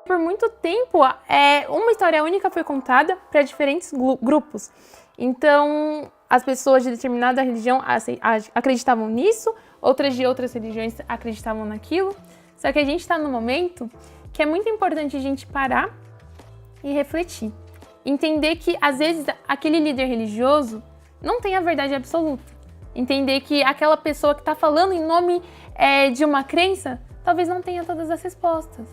Por muito tempo, uma história única foi contada para diferentes grupos. Então, as pessoas de determinada religião acreditavam nisso, outras de outras religiões acreditavam naquilo. Só que a gente está num momento que é muito importante a gente parar e refletir. Entender que, às vezes, aquele líder religioso não tem a verdade absoluta. Entender que aquela pessoa que está falando em nome de uma crença, talvez não tenha todas as respostas.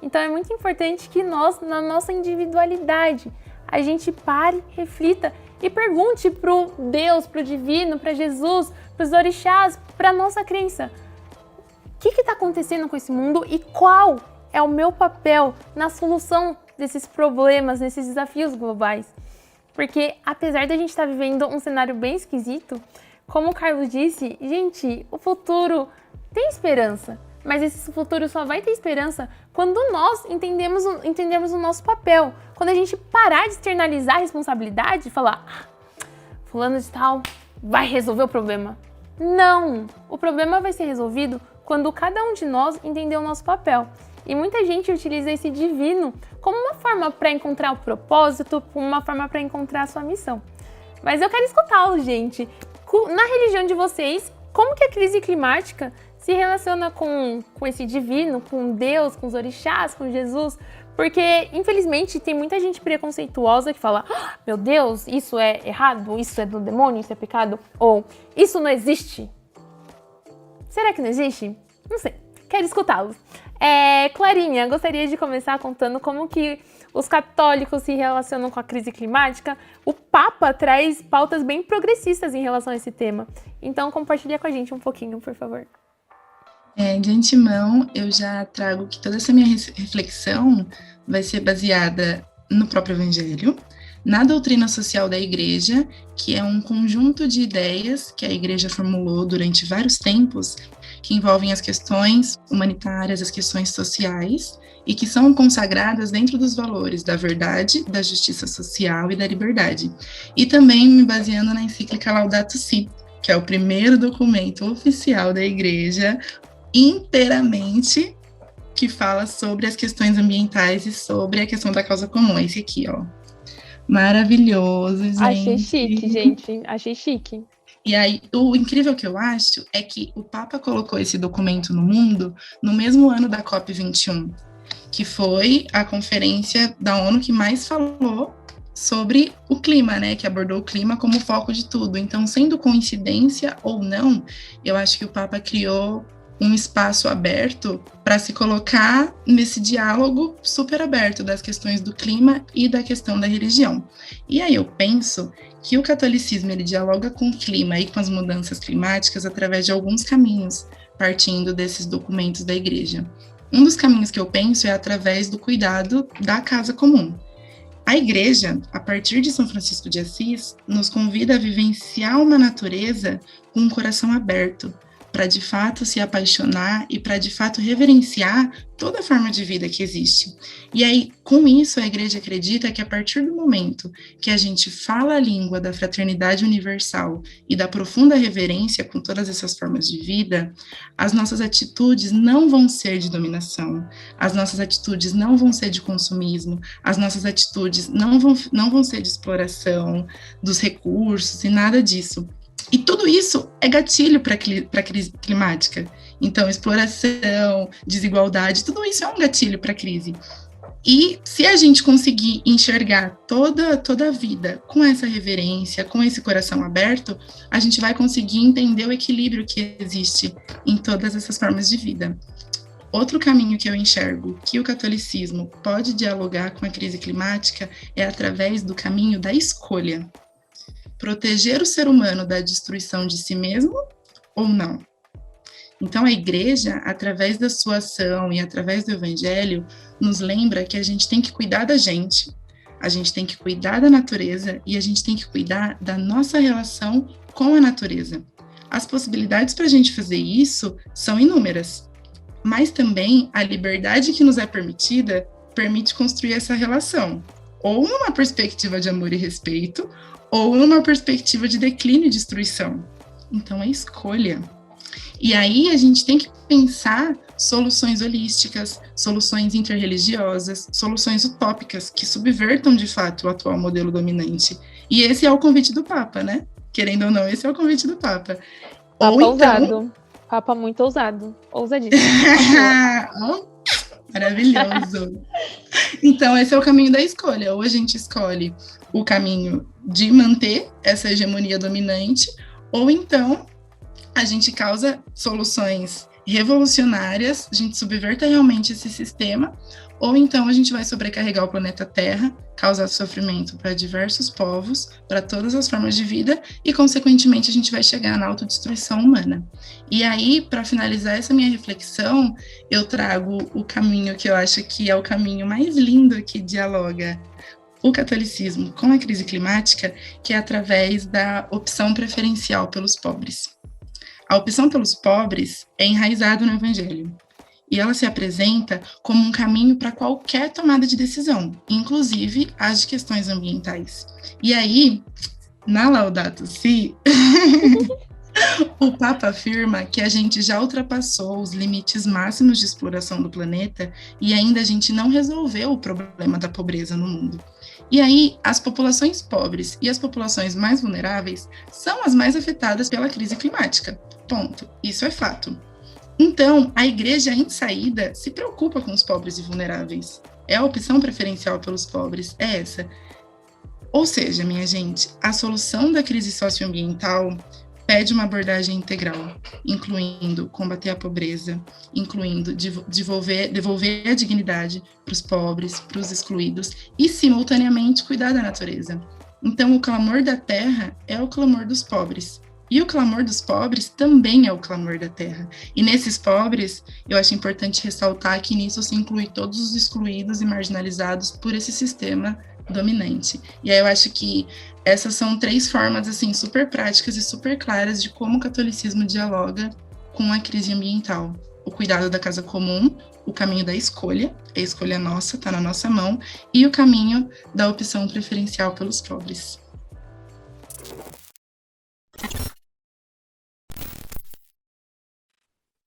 Então é muito importante que nós, na nossa individualidade, a gente pare, reflita e pergunte pro Deus, pro divino, para Jesus, pros orixás, pra nossa crença. O que está acontecendo com esse mundo e qual é o meu papel na solução desses problemas, desses desafios globais? Porque apesar de a gente estar vivendo um cenário bem esquisito, como o Carlos disse, gente, o futuro tem esperança. Mas esse futuro só vai ter esperança quando nós entendermos o nosso papel. Quando a gente parar de externalizar a responsabilidade e falar, fulano de tal vai resolver o problema. Não! O problema vai ser resolvido quando cada um de nós entender o nosso papel. E muita gente utiliza esse divino como uma forma para encontrar o propósito, como uma forma para encontrar a sua missão. Mas eu quero escutá-lo, gente. Na religião de vocês, como que a crise climática se relaciona com esse divino, com Deus, com os orixás, com Jesus? Porque, infelizmente, tem muita gente preconceituosa que fala, meu Deus, isso é errado, isso é do demônio, isso é pecado, ou isso não existe. Será que não existe? Não sei, quero escutá-los. Clarinha, gostaria de começar contando como que os católicos se relacionam com a crise climática. O Papa traz pautas bem progressistas em relação a esse tema. Então, compartilha com a gente um pouquinho, por favor. De antemão, eu já trago que toda essa minha reflexão vai ser baseada no próprio Evangelho, na doutrina social da Igreja, que é um conjunto de ideias que a Igreja formulou durante vários tempos, que envolvem as questões humanitárias, as questões sociais, e que são consagradas dentro dos valores da verdade, da justiça social e da liberdade. E também me baseando na encíclica Laudato Si, que é o primeiro documento oficial da Igreja, inteiramente, que fala sobre as questões ambientais e sobre a questão da causa comum. Esse aqui, ó. Maravilhoso, gente. Achei chique, gente. Achei chique. E aí, o incrível que eu acho é que o Papa colocou esse documento no mundo no mesmo ano da COP21, que foi a conferência da ONU que mais falou sobre o clima, né, que abordou o clima como foco de tudo. Então, sendo coincidência ou não, eu acho que o Papa criou um espaço aberto para se colocar nesse diálogo super aberto das questões do clima e da questão da religião. E aí eu penso que o catolicismo ele dialoga com o clima e com as mudanças climáticas através de alguns caminhos, partindo desses documentos da Igreja. Um dos caminhos que eu penso é através do cuidado da casa comum. A Igreja, a partir de São Francisco de Assis, nos convida a vivenciar uma natureza com um coração aberto, para de fato se apaixonar e para de fato reverenciar toda a forma de vida que existe. E aí, com isso, a Igreja acredita que a partir do momento que a gente fala a língua da fraternidade universal e da profunda reverência com todas essas formas de vida, as nossas atitudes não vão ser de dominação, as nossas atitudes não vão ser de consumismo, as nossas atitudes não vão ser de exploração dos recursos e nada disso. E tudo isso é gatilho para a crise climática. Então, exploração, desigualdade, tudo isso é um gatilho para a crise. E se a gente conseguir enxergar toda a vida com essa reverência, com esse coração aberto, a gente vai conseguir entender o equilíbrio que existe em todas essas formas de vida. Outro caminho que eu enxergo que o catolicismo pode dialogar com a crise climática é através do caminho da escolha. Proteger o ser humano da destruição de si mesmo ou não? Então, a Igreja, através da sua ação e através do Evangelho, nos lembra que a gente tem que cuidar da gente, a gente tem que cuidar da natureza e a gente tem que cuidar da nossa relação com a natureza. As possibilidades para a gente fazer isso são inúmeras, mas também a liberdade que nos é permitida permite construir essa relação, ou numa perspectiva de amor e respeito, ou numa perspectiva de declínio e destruição. Então, é escolha. E aí, a gente tem que pensar soluções holísticas, soluções interreligiosas, soluções utópicas que subvertam de fato o atual modelo dominante. E esse é o convite do Papa, né? Querendo ou não, esse é o convite do Papa. Papa Ou então... ousado. Papa muito ousado. Ousadíssimo. Maravilhoso. Então, esse é o caminho da escolha. Ou a gente escolhe o caminho de manter essa hegemonia dominante, ou então a gente causa soluções revolucionárias, a gente subverta realmente esse sistema, ou então a gente vai sobrecarregar o planeta Terra, causar sofrimento para diversos povos, para todas as formas de vida, e, consequentemente, a gente vai chegar na autodestruição humana. E aí, para finalizar essa minha reflexão, eu trago o caminho que eu acho que é o caminho mais lindo que dialoga o catolicismo com a crise climática, que é através da opção preferencial pelos pobres. A opção pelos pobres é enraizada no Evangelho, e ela se apresenta como um caminho para qualquer tomada de decisão, inclusive as de questões ambientais. E aí, na Laudato Si, o Papa afirma que a gente já ultrapassou os limites máximos de exploração do planeta e ainda a gente não resolveu o problema da pobreza no mundo. E aí, as populações pobres e as populações mais vulneráveis são as mais afetadas pela crise climática. Ponto. Isso é fato. Então, a igreja em saída se preocupa com os pobres e vulneráveis. É a opção preferencial pelos pobres, é essa. Ou seja, minha gente, a solução da crise socioambiental pede uma abordagem integral, incluindo combater a pobreza, incluindo devolver a dignidade para os pobres, para os excluídos e, simultaneamente, cuidar da natureza. Então, o clamor da terra é o clamor dos pobres. E o clamor dos pobres também é o clamor da terra. E nesses pobres, eu acho importante ressaltar que nisso se inclui todos os excluídos e marginalizados por esse sistema dominante. E aí eu acho que essas são 3 formas, assim, super práticas e super claras de como o catolicismo dialoga com a crise ambiental. O cuidado da casa comum, o caminho da escolha, a escolha nossa, está na nossa mão, e o caminho da opção preferencial pelos pobres.